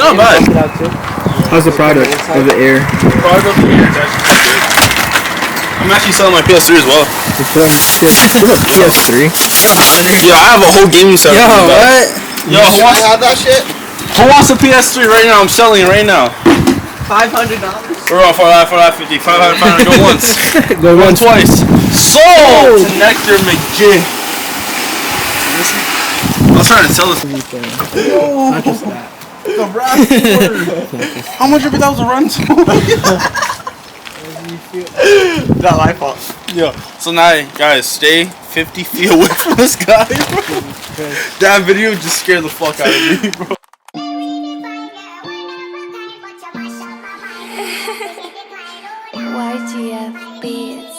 not bad. How's the product of the Air? Product of the year is actually pretty good. I'm actually selling my PS3 as well. What's a PS3? Yo, I have a whole gaming set. Yo, what? Yo, who wants, have that shit? who wants a PS3 right now? I'm selling it right now. $500. We're on for that 50. 500, go once. Go Go one twice. Sold to Nectar McG. I'm trying to sell this. Not just that. The rap. How much of it that was a run to? That life up. Yo, so now, guys, stay 50 feet away from this guy, bro. That video just scared the fuck out of me, bro. YGF Beats.